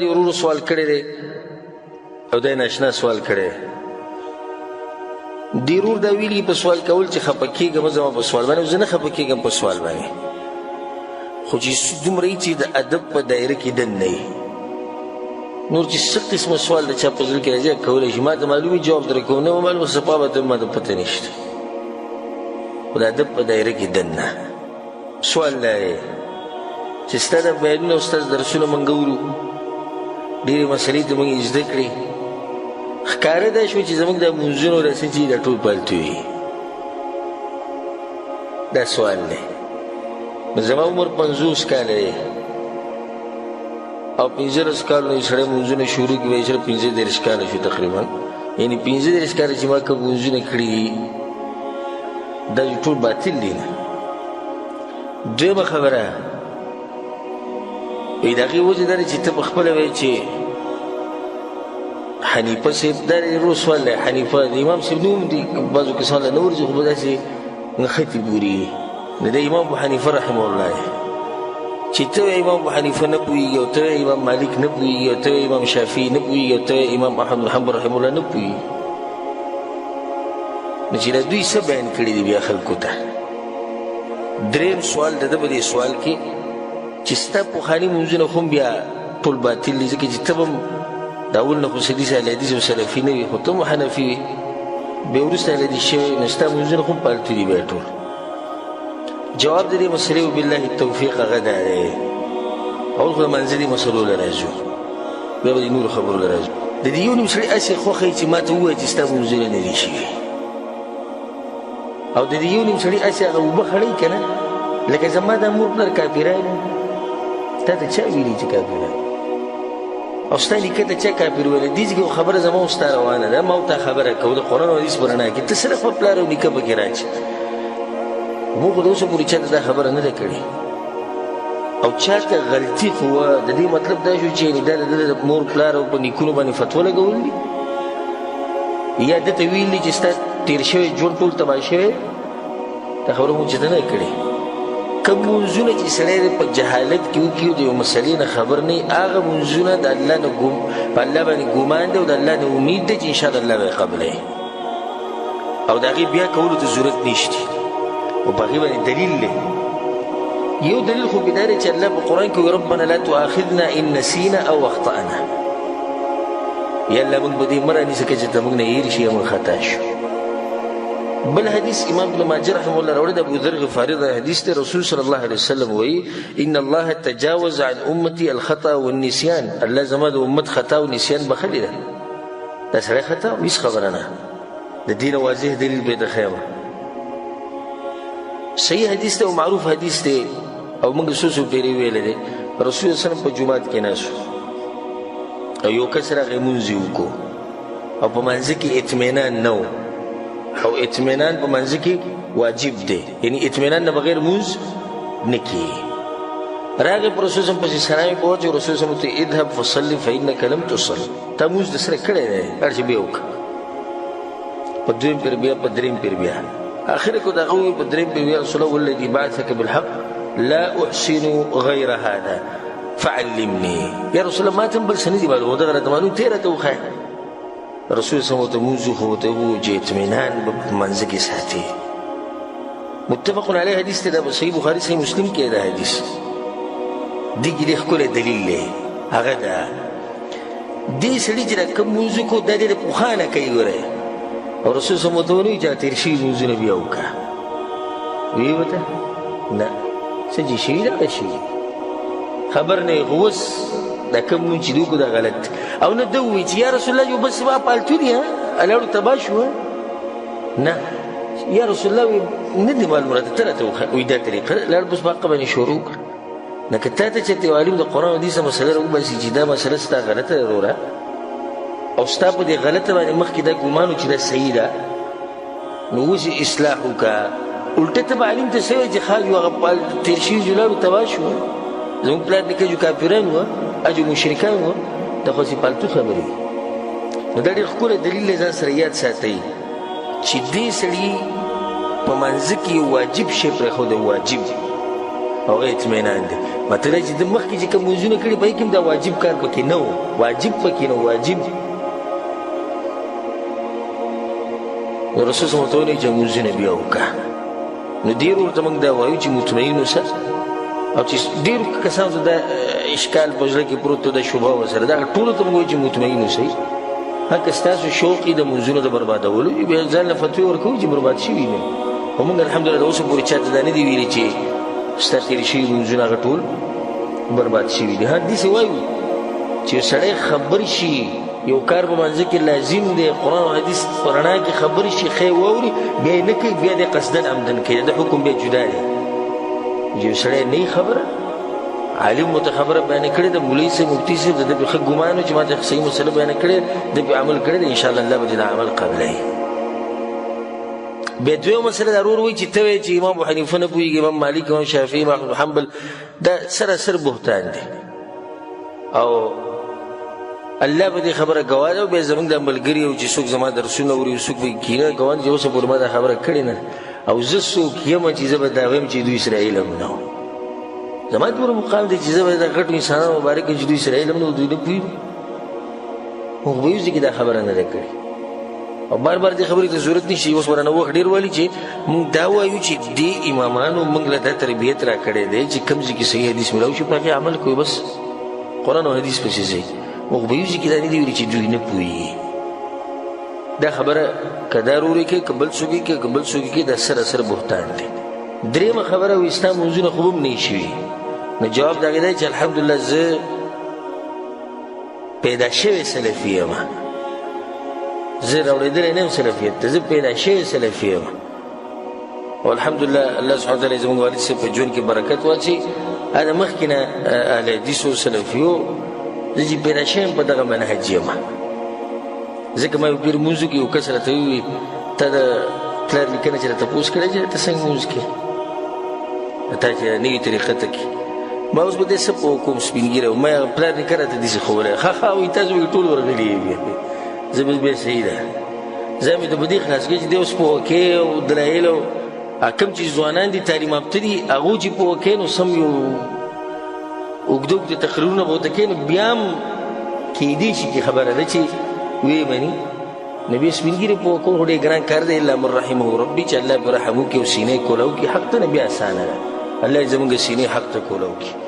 ورور سوال کړی دی او دی ناشنا سوال کړی دی ورور دا ویلي په سوال کول چې خفه کېږم زما په سوال باندې زه نه خفه کېږم په سوال باندې خو چې دومره چې د ادب په دایره کې دننه وي نور چې څه قسمه سوال د چا په زړه کې راځي کولی شي ما ته معلومي جواب در کوم نه معلومه څه پابه ته ما ته پته نشته خو د ادب په دایره کې دننه سوال دا دی چې ستا دا بیانونه او ستا درسونه موږ ګورو ډېرې مسلې ته موږ زده کړې ښکاره دا شوه چې زموږ دا مونځونه رسې چې دا ټول پالتو وي دا سوال دی زما عمر 50 کاله دی او 15 کالو نه سړی مونځونه شروع کړي چې 15 کاله شو تقریبا یعنی 15 کاله چې ما کوم مونځونه کړي دا ټول باطل دي دویمه خبره وی د هغې وجه دا دی چې ته په خپله وایې چې حنیفه صاحب دا ورو سوال دی حنیفه د امام صاحب نوم دي بعضو کسان له نه ورځي خو به داسې نښتې ګوري د امام ابو حنیفه رحمه الله چې ته وایې امام ابو حنیفه نه پوهېږي او ته وایې امام مالک نه پوهېږي او ته وایې امام شافعي نه پوهېږي او ته وایې امام احمد بن حنبل رحمه الله نه پوهېږي نو چې دا دوی څه بیان کړي دي بیا خلکو ته درېیم سوال د ده په دې سوال کې چې ستا پخواني مونځونه خو هم بیا ټول باطل دي ځکه چې ته به هم د اول نه خو حدیث اهل حدیث او سلفي نه وي خو ته هم حنفي وي بیا وروسته اهل حدیث شوی نو ستا مونځونه خو هم پالتو دي بیا ټول جواب د دې مسلې وبالله التوفیق هغه دا دی اول خو د منځلي مسلو له راځو بیا به د نورو خبرو له راځو د دې یو نیم سړي هسې خوښه یي چې ما ته ووایه چې ستا مونځونه نه دي شوي او د دې یو نیم سړي هسې هغه اوبه خړوي که نه لکه زما دا مور پلار کافران تا ته چا ویلي چې کافران او ستا نیکه ته چا کافر ویلی دې ځکه خبره زما او ستا روانه ده ما او تا خبره کوو د قرآن او حدیث په رڼا کې ته صرف خپل پلار او نیکه پکې راچې موږ خو د اوسه پورې چا ته دا خبره نه ده کړې او چا ته غلطي خو وه د دې مطلب دا شو چې دا د ده د مور پلار او په نیکونو باندې فتوا لګول دي یا ده ته ویل دي چې ستا تېر شوی ژوند ټول تباه شوی دا خبره مو چې ده نه کړې کوم مونځونه چې سړی په جهالت کې وکړي د یو مسلې نه خبر نه وي هغه مونځونه د الله نه په الله باندې ګمان دی او د الله نه امید دی چې انشاءالله الله به یې قبلوي او د هغې بیا کولو ته ضرورت نشته او په هغې باندې دلیل دی یو دلیل خو دا دی چې الله په قرآن کې وایي ربنا لا تؤاخذنا ان نسینا او اخطأنا یا الله موږ به دې مه رانیسه که چې ته موږ نه هېر شي یا موږ خطا شو بل حدیث امام ابن ماجه رحمه الله راوړی د ابو ذر غفاري دا حدیث دی رسول صلی الله علیه وسلم وایي ان الله تجاوز عن امتي الخطا والنسيان الله زما د امت خطا او نسیان بخلي ده دا سړی خطا او هېڅ خبره نه د دین واضح دلیل به یې درښیم صحیح حدیث دی او معروف حدیث دی او موږ څو څو پیرې ویلی دی رسول صلی الله په جومات کې ناست او یو کس راغی مونځ یې وکړو او په منځه کې اطمینان نه و او اطمینان په منځه کې واجب دی یعنی اطمینان نه بغیر مونځ نه کېږي راغی په رسول صلی پسې سلام یې پوه چې رسول صلی ته اذهب فصلي فانک لم تصل تا مونځ د سره کړی دی هر چې بیا وکړه په دویم پیر بیا په دریم پیر بیا آخر کې د هغه وویل په دریم پیر بیا رسول الله والذي بعثك بالحق لا احسن غیر هذا فعلمني یا رسول الله ما ته هم بل څه نه دي معلوم دغه راته معلوم تی راته وښایه رسول صلی الله علیه وسلم خو ته وو چې اطمینان په منځ کې ساتي متفق علیه حدیث دی دا په صحیح بخاري صحیح مسلم کې دا حدیث دې کې ډېر ښکلی دلیل دی هغه دا دې سړي چې دا کوم مونځ وکړو دا ډېر پخوا نه کوي ګورئ او رسول صلی الله علیه وسلم ورته ونه وایي چې تېر شوي مونځونه بیا وکړه ویې ورته نه څه چې شوي دغه شوي خبر نه یې خو اوس دا کوم مونځ چې دوی وکړو دا غلط او نه ده ووایي چې یا رسول الله یو بل سبا پالتو دي الاړو تباه شو نه یا رسول الله وایي نه دي معلوم راته ته راته وایي دا طریقه لاړ بس په حقه باندې شروع کړه نه که تا ته چېرته یو عالم د قرآن او حدیثه مسله راوباسي چې دا مسله ستا غلطه ده وروره او ستا په دې غلطه باندې مخکې دا ګمان و چې دا صحیح ده نو اوس یې اصلاح وکړه الټه ته به عالم ته څه وایي چې ښه جو هغه تېر شوي جو لاړو تباه شو زموږ پلار نیکه جو کافران وه اجو مشرکان وه دا خو هسې پالتو خبرې نو دا ډېر ښکلی دلیل دی ځان سره یاد ساتئ چې دې سړي په منځه کې واجب شی پرېښود واجب هغه اطمینان دی مطلب چې د مخکې چې کوم مونځونه کړي په هغې کې هم دا واجب کار پکې نه و واجب پکې نه واجب رسول صلی الله علیه وسلم چې مونځونه بیا وکړه نو ډېر ورته موږ دا وایو چې مطمئن اوسه او چې ډېرو کسانو ته دا اشکال په زړه کې پروت د شبهه ورسره دا ټولو ته موږ وایو چې مطمئن اوسئ هکه ستاسو شوق یې د مونځونو د بربادولو بیا ځان له فتوې ورکوو چې برباد شوي نه خو موږ الحمدلله د اوسه پورې چا ته دا نه دي ویلي چې ستا تېرې شوي مونځونه هغه ټول برباد شوي دي ها داسې وایو چې یو سړی خبر شي یو کار په منځ کې لازم دی قرآن او حدیث په رڼا کې خبر شي ښه واوري بیا یې نه کوي بیا د قصدن عمدن کوي د حکم بیا جدا دی یو سړی نه وي خبره عالم ورته خبره بیانې کړې ده مولوي صاحب مفتي صاحب د ده پې ښه ګمان و چې ما ته صحیح مسله بیانه کړې ده پې عمل کړی دی انشاءالله الله به دې د عمل قبلوي بیا دویمه مسله دا ورور وایي چې ته وایې چې امام ابو حنیفه نه پوهېږي امام مالک امام شافعي امام احمد حنبل دا سراسر بهتان دی او الله به دې خبره ګواه ده او بیا زموږ دا ملګري او چې څوک زما درسونه اوري او څوک به کینه ګواه چې اوسه پورې ما دا خبره کړې نه او زه څوک یم چې زه به دا وایم چې دوی سره علم نه و زما دومره مقام دی چې زه به دا غټو انسانانو مبارک چې دوی سره علم نه و دوی نه پوهېږي موږ به یو چې دا خبره نه ده کړې او بار بار دې خبرې ته ضرورت نشي اوس ورانه وخت ډېر والي چې موږ دا وایو چې دې امامانو موږ له دا تربیت را کړی دی چې کوم ځای کې صحیح حدیث ملاو شي په هغې عمل کوي بس قرآن او حدیث پسې ځئ موږ به یو ځای کې دا نه دي ویلي چې دوی نه پوهېږي دا خبره که دا رورې کوي که بل څوک یې کوي که بل څوک یې کوي دا سراسر بهتان دی درېیمه خبره وایي ستا مونځونه خو به هم نه وي شوي نو جواب د هغې دی چې الحمدلله زه پیدا شوی سلفي یم زه راوړېدلی نه یم سلفیت ته زه پیدا شوی سلفي یم او الحمدلله الله سبحانه وتعالی زموږ والد صاحب په ژوند کې برکت واچوي هغه مخکې نه اهل حدیثو سلفیو زه چې پیدا شوی یم په دغه منهج یم ځکه ما یو پیر مونځو کې یو کس راته ووي تا د پلار لیکنه چې راته تپوس کړی چې ته څنګه مونځ کې تا چې نوي طریقه ته کې ما اوس به دې څه په کوم سپین ږیره ما هغه پلار نیکه راته داسې ښوولی ښه وایي تاسو به ټول ورغلي یې بیا زه به بیا صحیح ده زه مې ته په دې خلاص کړی چې دی اوس په وکې او دلایل او کوم چې ځوانان دي تعلیم یافته دي هغو چې په وکې نو سم یو اوږده اوږده تقریرونه به ورته کوي نو بیا هم کیدی شي چې خبره ده چې ویې مني نو بیا سپین ږیرې په وکړو خو ډېر ګران کار دی الا من رحمه ربي چې الله پرې رحم وکړي او سینې کوله وکړي حق ته نه بیا اسانه ده الله یې زموږ سینې حق ته کوله وکړي